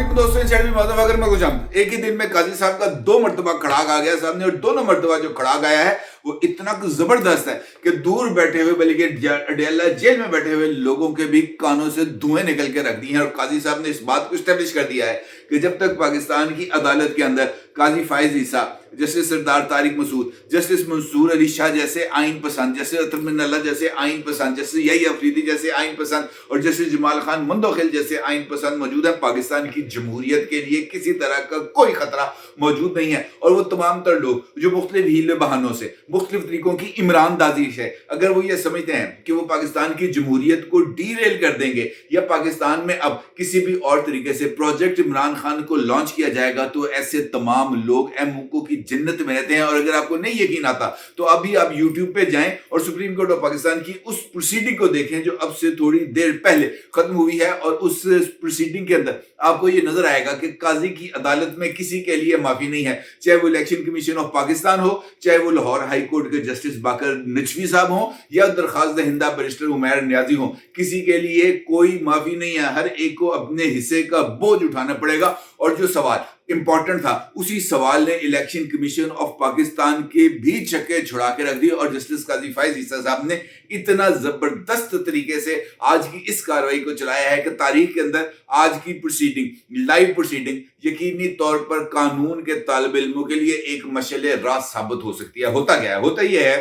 अलैकुम दोस्तों, एक ही दिन में काजी साहब का 2 मरतबा खड़ाक आ गया सामने, और दोनों मरतबा जो खड़ाक आया है वो इतना जबरदस्त है कि दूर बैठे हुए बल्कि अडयाला जेल में बैठे हुए लोगों के भी कानों से धुएं निकल के रख दी हैं। और काजी साहब ने इस बात को स्टेब्लिश कर दिया है कि जब तक पाकिस्तान की अदालत के अंदर काजी फाइज ईसा, जस्टिस सरदार तारिक मसूद, जस्टिस मंसूर अली शाह जैसे आइन पसंद, जस्टिस अतर मिन्नल्ला जैसे आइन पसंद, जस्टिस यही अफरीदी जैसे आइन पसंद और जस्टिस जमाल खान मुंदोखिल जैसे आइन पसंद मौजूद है, पाकिस्तान की जमहूरियत के लिए किसी तरह का कोई खतरा मौजूद नहीं है। और वो तमाम तर लोग जो मुख्तलिफ हीले बहानों से, मुख्तलिफ तरीकों की इमरानदाजी है, अगर वो ये समझते हैं कि वो पाकिस्तान की जमहूरियत को डीरेल कर देंगे या पाकिस्तान में अब किसी भी और तरीके से प्रोजेक्ट इमरान खान को लॉन्च किया जाएगा, तो ऐसे तमाम लोग एमओको की जिन्नत में रहते हैं। और अगर आपको नहीं यकीन आता तो अभी आप यूट्यूब पे जाएं और सुप्रीम कोर्ट ऑफ पाकिस्तान की उस प्रोसीडिंग को देखें जो अब से थोड़ी देर पहले खत्म हुई है। और उस प्रोसीडिंग के अंदर आपको ये नजर आएगा कि काजी की अदालत में किसी के लिए माफी नहीं है, चाहे वो इलेक्शन कमीशन ऑफ पाकिस्तान हो, चाहे वो लाहौर हाई कोर्ट के जस्टिस बाकर नजवी साहब हो या दरखास्त दहिंदा बैरिस्टर उमैर नियाजी हो, किसी के लिए कोई माफी नहीं है। हर एक को अपने हिस्से का बोझ उठाना पड़ेगा। और जो सवाल इंपॉर्टेंट था उसी सवाल ने इलेक्शन कमीशन ऑफ पाकिस्तान के भी चक्के छुड़ा के रख दिए। और जस्टिस काजी फाइज ईसा साहब ने इतना जबरदस्त तरीके से आज की इस कार्रवाई को चलाया है कि तारीख के अंदर आज की प्रोसीडिंग, लाइव प्रोसीडिंग यकीनी तौर पर कानून के तालिब इल्मों के लिए एक मशले रात साबित हो सकती है। होता क्या है? होता यह है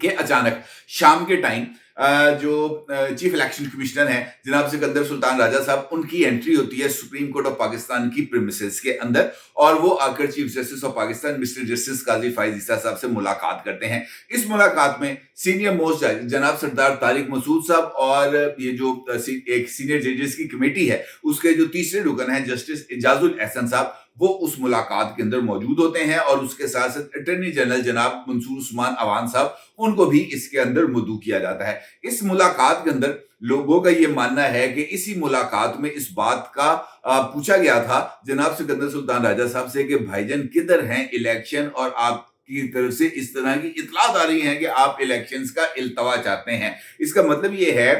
कि अचानक शाम के टाइम जो चीफ इलेक्शन कमिश्नर हैं जनाब सिकंदर सुल्तान राजा साहब, उनकी एंट्री होती है सुप्रीम कोर्ट ऑफ पाकिस्तान की प्रीमिसेस के अंदर, और वो आकर chief justice of Pakistan mister justice Qazi Faez Isa साहब से मुलाकात करते हैं। इस मुलाकात में सीनियर मोस्ट जज जनाब सरदार तारिक मसूद साहब और ये जो एक सीनियर जजेस की कमेटी है उसके जो तीसरे रुकन है जस्टिस इजाजुल एहसन साहब, वो उस मुलाकात के अंदर मौजूद होते हैं। और उसके साथ साथ अटॉर्नी जनरल जनाब मंसूर उस्मान अवान साहब, उनको भी इसके अंदर मदऊ किया जाता है। इस मुलाकात के अंदर लोगों का ये मानना है कि इसी मुलाकात में इस बात का पूछा गया था जनाब सिकंदर सुल्तान राजा साहब से कि भाईजान किधर हैं इलेक्शन, और आपकी तरफ से इस तरह की इतलात आ रही हैं कि आप इलेक्शंस का इल्तवा चाहते हैं। इसका मतलब ये है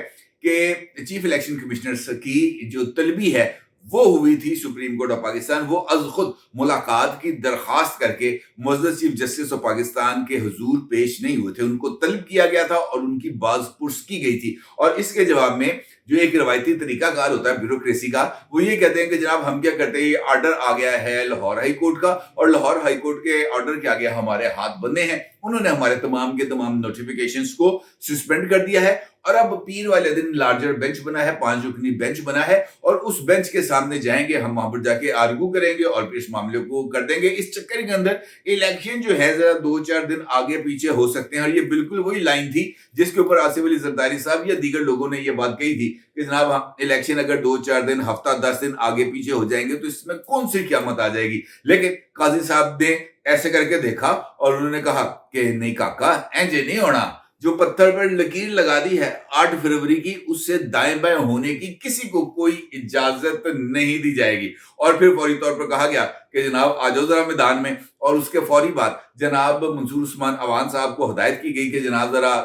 कि चीफ इलेक्शन कमिश्नर की जो तलबी है वो हुई थी सुप्रीम कोर्ट ऑफ पाकिस्तान, वो अज खुद मुलाकात की दरखास्त करके मुअज़्ज़ज़ चीफ जस्टिस ऑफ पाकिस्तान के हुजूर पेश नहीं हुए थे, उनको तलब किया गया था और उनकी बाज़पुर्स की गई थी। और इसके जवाब में जो एक रवायती तरीकाकार होता है ब्यूरोक्रेसी का, वो ये कहते हैं कि जनाब हम क्या करते हैं, ये ऑर्डर आ गया है लाहौर हाई कोर्ट का और लाहौर हाई कोर्ट के ऑर्डर के आगे हमारे हाथ बंधे हैं, उन्होंने हमारे तमाम के तमाम नोटिफिकेशंस को सस्पेंड कर दिया है। और अब पीर वाले दिन लार्जर बेंच बना है, 5 रुकनी बेंच बना है, और उस बेंच के सामने जाएंगे, हम वहां पर जाके आर्गू करेंगे और इस मामले को कर देंगे। इस चक्कर के अंदर इलेक्शन जो है जरा 2-4 दिन आगे पीछे हो सकते हैं। और ये बिल्कुल वही लाइन थी जिसके ऊपर आसिफ अली जरदारी साहब या दीगर लोगों ने ये बात कही थी कि जनाब इलेक्शन अगर 2-4 दिन, हफ्ता 10 दिन आगे पीछे हो जाएंगे तो इसमें कौन सी क़यामत आ जाएगी। लेकिन काजी साहब ने ऐसे करके देखा और उन्होंने कहा कि नहीं काका, ऐसे नहीं होना। जो पत्थर पर लकीर लगा दी है 8 फरवरी की, उससे दाएं बाएं होने की किसी को कोई इजाजत नहीं दी जाएगी। और फिर फौरी तौर पर कहा गया कि जनाब आ जाओ जरा मैदान में। और उसके फौरी बाद जनाब मंसूर उस्मान अवान साहब को हिदायत की गई कि जनाब जरा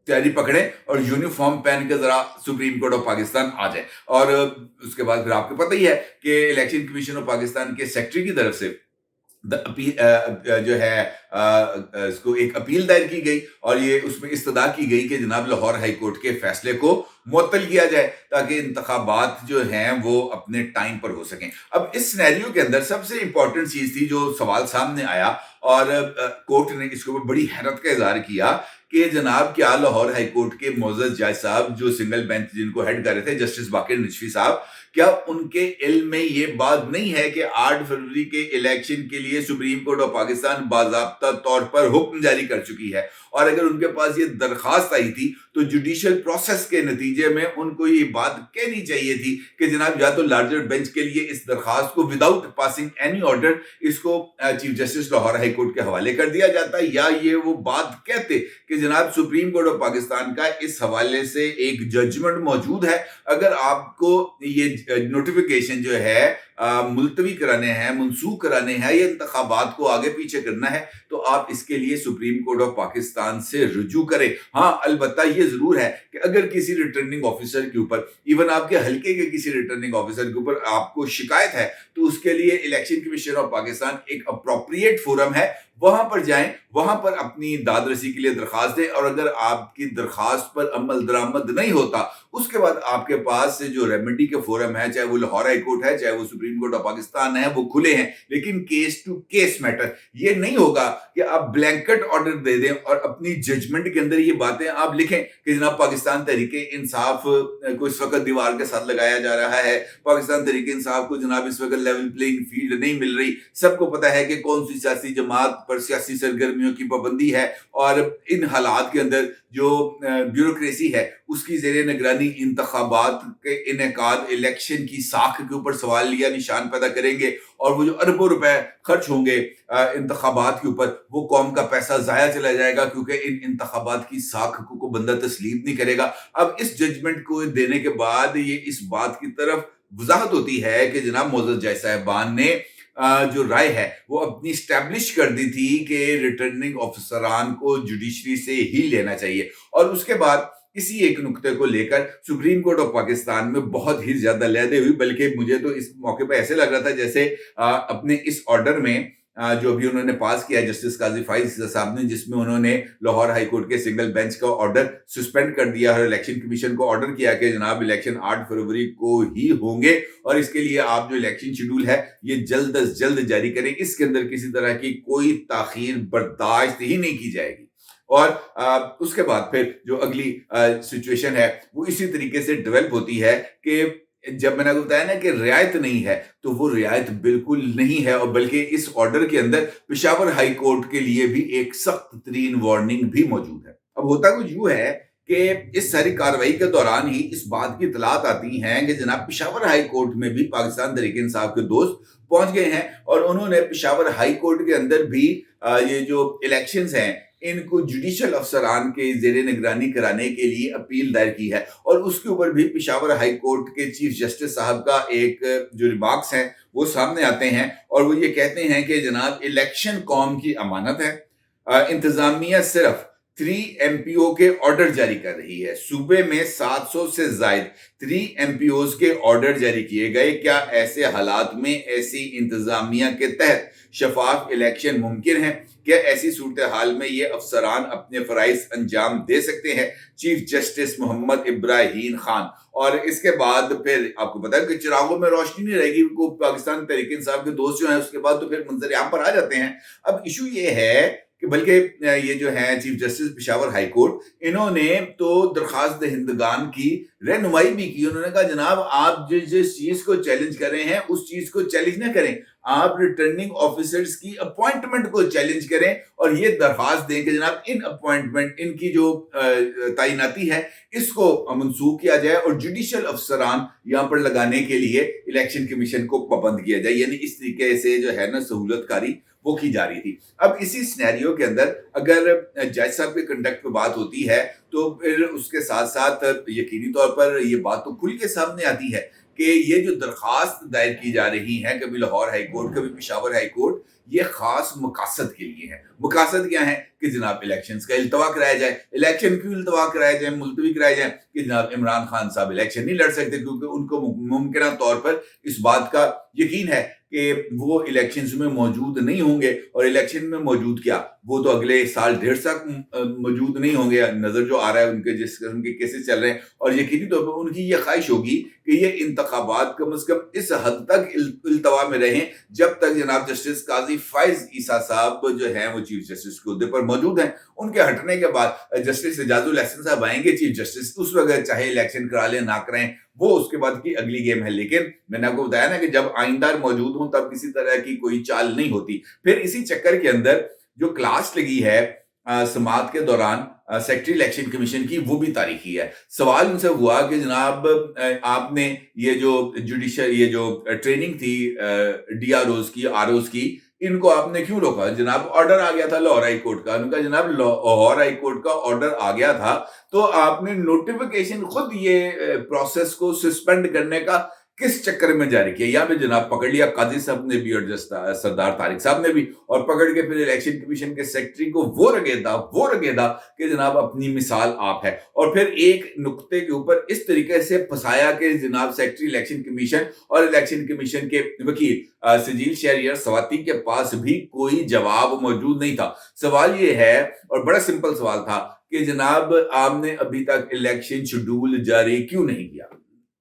तैयारी पकड़े और यूनिफॉर्म पहन के जरा सुप्रीम कोर्ट ऑफ पाकिस्तान आ जाए। और उसके बाद फिर आपको पता ही है कि इलेक्शन कमीशन ऑफ पाकिस्तान के सेक्रेटरी की तरफ से जो है इसको एक अपील दायर की गई और ये उसमें इस्तदा की गई कि जनाब लाहौर हाई कोर्ट के फैसले को मुअत्तल किया जाए ताकि इंतखाबात जो हैं वो अपने टाइम पर हो सकें। अब इस सिनेरियो के अंदर सबसे इंपॉर्टेंट चीज थी जो सवाल सामने आया और कोर्ट ने इसके ऊपर बड़ी हैरत का इजहार किया कि जनाब क्या लाहौर हाई कोर्ट के मुअज़्ज़ज़ जज साहब जो सिंगल बेंच जिनको हेड कर रहे थे जस्टिस बाकर नजवी साहब, क्या उनके इल्म में ये बात नहीं है कि 8 फरवरी के इलेक्शन के लिए सुप्रीम कोर्ट ऑफ पाकिस्तान बाज़ाब्ता तौर पर हुक्म जारी कर चुकी है। और अगर उनके पास ये दरखास्त आई थी तो जुडिशियल प्रोसेस के नतीजे में उनको ये बात कहनी चाहिए थी कि जनाब या तो लार्जर बेंच के लिए इस दरखास्त को विदाउट पासिंग एनी ऑर्डर इसको chief justice Lahore high court के हवाले कर दिया जाता, या ये वो बात कहते कि जनाब सुप्रीम कोर्ट ऑफ पाकिस्तान का इस हवाले से एक जजमेंट मौजूद है, अगर आपको ये नोटिफिकेशन जो है मुलतवी कराने हैं, मनसूख कराने हैं या इंतखाबात को आगे पीछे करना है, तो आप इसके लिए सुप्रीम कोर्ट ऑफ पाकिस्तान से रुजू करें। हाँ, अलबत्ता ये जरूर है कि अगर किसी रिटर्निंग ऑफिसर के ऊपर, इवन आपके हल्के के किसी रिटर्निंग ऑफिसर के ऊपर आपको शिकायत है, तो उसके लिए इलेक्शन कमीशन ऑफ पाकिस्तान एक अप्रोप्रिएट फोरम है, वहां पर जाएं, वहां पर अपनी दाद रसी के लिए दरखास्त दें, और अगर आपकी दरखास्त पर अमल दरामद नहीं होता, उसके बाद आपके पास जो रेमेडी के फोरम है, चाहे वो लाहौर हाई कोर्ट है, चाहे वो सुप्रीम कोर्ट ऑफ पाकिस्तान है, वो खुले हैं। लेकिन केस टू केस मैटर, ये नहीं होगा कि आप ब्लैंकेट ऑर्डर दे दें और अपनी जजमेंट के अंदर ये बातें आप लिखें कि जनाब पाकिस्तान तहरीके इंसाफ को इस वक्त दीवार के साथ लगाया जा रहा है, पाकिस्तान तहरीके इंसाफ को जनाब इस वक्त लेवल प्लेइंग फील्ड नहीं मिल रही। सबको पता है कि कौन सी सियासी जमात पर सियासी सरगर्मियों की पाबंदी है, और इन हालात के अंदर जो ब्यूरोक्रेसी है उसकी ज़ेरे निगरानी इंतखाबात के इनेकाद इलेक्शन की साख के ऊपर सवाल या निशान पैदा करेंगे, और वो जो अरबों रुपए खर्च होंगे इंतखाबात के ऊपर, वो कौम का पैसा जाया चला जाएगा, क्योंकि इन इंतखाबात की साख को बंदा तस्लीम नहीं करेगा। अब इस जजमेंट को देने के बाद ये इस बात की तरफ वजाहत होती है कि जनाब मोअज़्ज़ज़ जज साहिबान ने जो राय है वो अपनी स्टैब्लिश कर दी थी कि रिटर्निंग ऑफिसरान को जुडिशरी से ही लेना चाहिए, और उसके बाद इसी एक नुक्ते को लेकर सुप्रीम कोर्ट ऑफ पाकिस्तान में बहुत ही ज्यादा लहदे हुई। बल्कि मुझे तो इस मौके पर ऐसे लग रहा था जैसे अपने इस ऑर्डर में जो अभी उन्होंने पास किया जस्टिस काजी फाइज साहब ने, जिसमें उन्होंने लाहौर हाई कोर्ट के सिंगल बेंच का ऑर्डर सस्पेंड कर दिया और इलेक्शन कमीशन को ऑर्डर किया कि जनाब इलेक्शन 8 फरवरी को ही होंगे, और इसके लिए आप जो इलेक्शन शेड्यूल है ये जल्द अज जल्द जारी करें, इसके अंदर किसी तरह की कोई ताखीर बर्दाश्त ही नहीं की जाएगी। और उसके बाद फिर जो अगली सिचुएशन है वो इसी तरीके से डेवलप होती है कि जब मैंने आपको बताया ना कि रियायत नहीं है, तो वो रियायत बिल्कुल नहीं है, और बल्कि इस ऑर्डर के अंदर पेशावर हाई कोर्ट के लिए भी एक सख्त तरीन वार्निंग भी मौजूद है। अब होता कुछ यूं है कि इस सारी कार्रवाई के दौरान ही इस बात की इतलात आती हैं कि जनाब पेशावर हाई कोर्ट में भी पाकिस्तान तहरीक इंसाफ के दोस्त पहुंच गए हैं, और उन्होंने पेशावर हाई कोर्ट के अंदर भी ये जो इलेक्शंस हैं इनको जुडिशियल अफसरान के जेरे निगरानी कराने के लिए अपील दायर की है, और उसके ऊपर भी पेशावर हाई कोर्ट के चीफ जस्टिस साहब का एक जो रिमार्क्स हैं वो सामने आते हैं, और वो ये कहते हैं कि जनाब इलेक्शन कौम की अमानत है, इंतजामिया सिर्फ 3 MPO के ऑर्डर जारी कर रही है। सूबे में 700 से जायद 3 MPOs के ऑर्डर जारी किए गए। क्या ऐसे हालात में ऐसी इंतजामिया के तहत शफाफ इलेक्शन मुमकिन है? क्या ऐसी सूरत हाल में ये अफसरान अपने फराइज अंजाम दे सकते हैं? Chief justice Mohammad Ibrahim Khan. और इसके बाद फिर आपको पता है कि चिरागों में रोशनी नहीं रहेगी, को पाकिस्तान तहरीक इंसाफ के दोस्त जो हैं उसके बाद तो फिर मंजर आम पर आ जाते हैं। अब इशू ये है कि बल्कि ये जो है chief justice Peshawar high court, इन्होंने तो दरखास्त दहिंदगान की रहनुमाई भी की। उन्होंने कहा जनाब आप जिस चीज को चैलेंज कर रहे हैं उस चीज को चैलेंज न करें, आप रिटर्निंग ऑफिसर्स की अपॉइंटमेंट को चैलेंज करें, और ये दरखास्त दें कि जनाब इन अपॉइंटमेंट, इनकी जो तैनाती है इसको मनसूख किया जाए और जुडिशियल अफसरान यहाँ पर लगाने के लिए इलेक्शन कमीशन को पाबंद किया जाए। यानी इस तरीके से जो है ना सहूलतकारी वो की जा रही थी। अब इसी सिनेरियो के अंदर अगर जज साहब के कंडक्ट पे बात होती है तो फिर उसके साथ साथ यकीनी तौर पर ये बात तो खुल के सामने आती है कि ये जो दरखास्त दायर की जा रही है, कभी लाहौर हाई कोर्ट कभी पेशावर हाई कोर्ट, ये खास मकासद के लिए है। मकासद क्या है कि जनाब इलेक्शंस का इल्तवा कराया जाए। इलेक्शन क्यों इल्तवा कराया जाए, मुलतवी कराया जाए कि जनाब इमरान खान साहब इलेक्शन नहीं लड़ सकते, क्योंकि उनको मुमकिन तौर पर इस बात का यकीन है कि वो इलेक्शंस में मौजूद नहीं होंगे, और इलेक्शन में मौजूद क्या, वो तो अगले साल 1.5 साल मौजूद नहीं होंगे। नजर जो आ रहा है उनके जिस किस्म के केसेस चल रहे हैं, और यकीनी तौर पर उनकी ये ख्वाहिश होगी कि ये इंतखाबात कम से कम इस हद तक इल्तवा में रहें जब तक जनाब जस्टिस काजी फाइज ईसा साहब जो है वो चीफ जस्टिस के ओहदे पर मौजूद हैं। उनके हटने के बाद जस्टिस एजाजुल हसन साहब आएंगे चीफ जस्टिस, उस वक्त चाहे इलेक्शन करा लें ना करें वो उसके बाद की अगली गेम है। लेकिन मैंने आपको बताया ना कि जब आइंदार मौजूद हों तब किसी तरह की कोई चाल नहीं होती। फिर इसी चक्कर के अंदर जो क्लास लगी है समात के दौरान सेक्रेटरी इलेक्शन कमीशन की, वो भी तारीखी है। सवाल उनसे हुआ कि जनाब आपने ये जो जुडिशियल ये जो ट्रेनिंग थी DROs की ROs की, इनको आपने क्यों रोका? जनाब ऑर्डर आ गया था लाहौर हाई कोर्ट का। उनका जनाब लाहौर हाई कोर्ट का ऑर्डर आ गया था तो आपने नोटिफिकेशन खुद ये प्रोसेस को सस्पेंड करने का किस चक्कर में जारी किया? यहाँ पे जनाब पकड़ लिया काजी साहब ने भी और सरदार तारिक साहब ने भी, और पकड़ के फिर इलेक्शन कमीशन के सेक्रेटरी को वो रगेदा कि जनाब अपनी मिसाल आप है। और फिर एक नुक्ते के ऊपर इस तरीके से फंसाया कि जनाब सेक्रेटरी इलेक्शन कमीशन और इलेक्शन कमीशन के वकील सजील शहरियार सवाती के पास भी कोई जवाब मौजूद नहीं था। सवाल ये है, और बड़ा सिंपल सवाल था, कि जनाब आपने अभी तक इलेक्शन शेड्यूल जारी क्यों नहीं किया?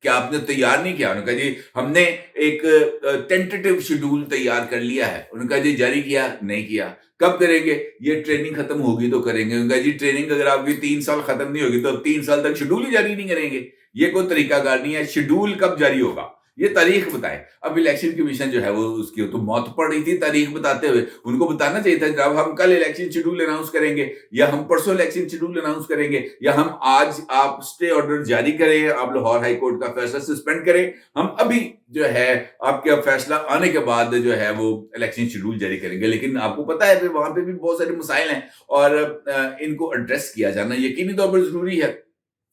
क्या आपने तैयार नहीं किया? उन्होंने कहा जी हमने एक टेंटेटिव शेड्यूल तैयार कर लिया है। उन्होंने कहा जी जारी किया? नहीं किया। कब करेंगे? ये ट्रेनिंग खत्म होगी तो करेंगे। उन्होंने कहा जी ट्रेनिंग अगर आपकी 3 साल खत्म नहीं होगी तो अब 3 साल तक शेड्यूल ही जारी नहीं करेंगे। ये कोई तरीकाकार नहीं है। शेड्यूल कब जारी होगा? ये तारीख बताएं। अब इलेक्शन कमीशन जो है वो उसकी तो मौत पड़ रही थी तारीख बताते हुए। उनको बताना चाहिए था जनाब हम कल इलेक्शन शेड्यूल अनाउंस करेंगे, या हम परसों इलेक्शन शेड्यूल अनाउंस करेंगे, या हम आज आप स्टे ऑर्डर जारी करें, आप लाहौर हाई कोर्ट का फैसला सस्पेंड करें, हम अभी जो है आपका फैसला आने के बाद जो है वो इलेक्शन शेड्यूल जारी करेंगे। लेकिन आपको पता है वहां पे भी बहुत सारे मसाइल हैं और इनको एड्रेस किया जाना यकीनी तौर पर जरूरी है।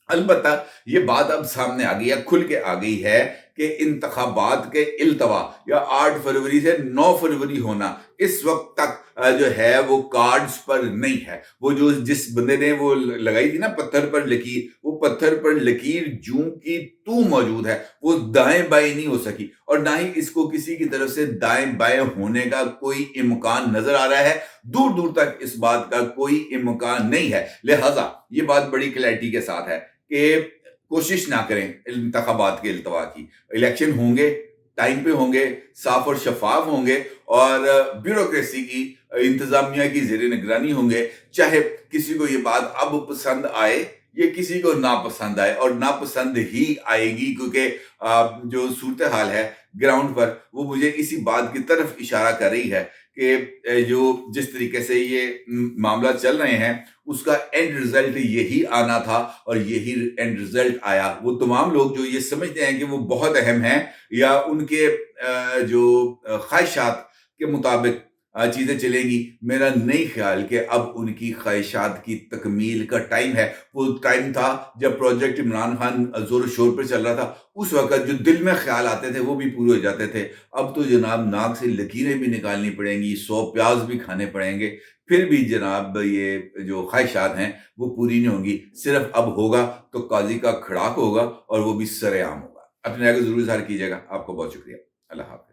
अलबत्ता ये बात अब सामने आ गई है, खुल के आ गई है कि इंतखाबात के इल्तवा या 8 फरवरी से 9 फरवरी होना इस वक्त तक जो है वो कार्ड्स पर नहीं है। वो जो जिस बंदे ने वो लगाई थी ना पत्थर पर लकीर, वो पत्थर पर लकीर जूं की तू मौजूद है, वो दाएं बाएं नहीं हो सकी, और ना ही इसको किसी की तरफ से दाएं बाएं होने का कोई इम्कान नजर आ रहा है। दूर दूर तक इस बात का कोई इम्कान नहीं है। लिहाजा ये बात बड़ी क्लैरिटी के साथ है कि कोशिश ना करें इंतखाबात के इल्तवा की। इलेक्शन होंगे, टाइम पे होंगे, साफ और शफाफ होंगे, और ब्यूरोक्रेसी की इंतजामिया की ज़ेरे निगरानी होंगे। चाहे किसी को ये बात अब पसंद आए, ये किसी को नापसंद आए, और नापसंद ही आएगी, क्योंकि जो सूरत हाल है ग्राउंड पर वो मुझे इसी बात की तरफ इशारा कर रही है कि जो जिस तरीके से ये मामला चल रहे हैं उसका एंड रिजल्ट यही आना था, और यही एंड रिजल्ट आया। वो तमाम लोग जो ये समझते हैं कि वो बहुत अहम हैं या उनके जो ख्वाहिशात के मुताबिक चीजें चलेंगी, मेरा नहीं ख्याल कि अब उनकी ख्वाहिशात की तकमील का टाइम है। वो टाइम था जब प्रोजेक्ट इमरान खान जोर शोर पर चल रहा था, उस वक्त जो दिल में ख्याल आते थे वो भी पूरे हो जाते थे। अब तो जनाब नाक से लकीरें भी निकालनी पड़ेंगी, 100 प्याज भी खाने पड़ेंगे, फिर भी जनाब ये जो ख्वाहिशात हैं वो पूरी नहीं होंगी। सिर्फ अब होगा तो काजी का खड़ाक होगा, और वो भी सरेआम होगा। अपने आगे जरूर इज़हार कीजिएगा। आपको बहुत शुक्रिया। अल्लाह हाफ़िज़।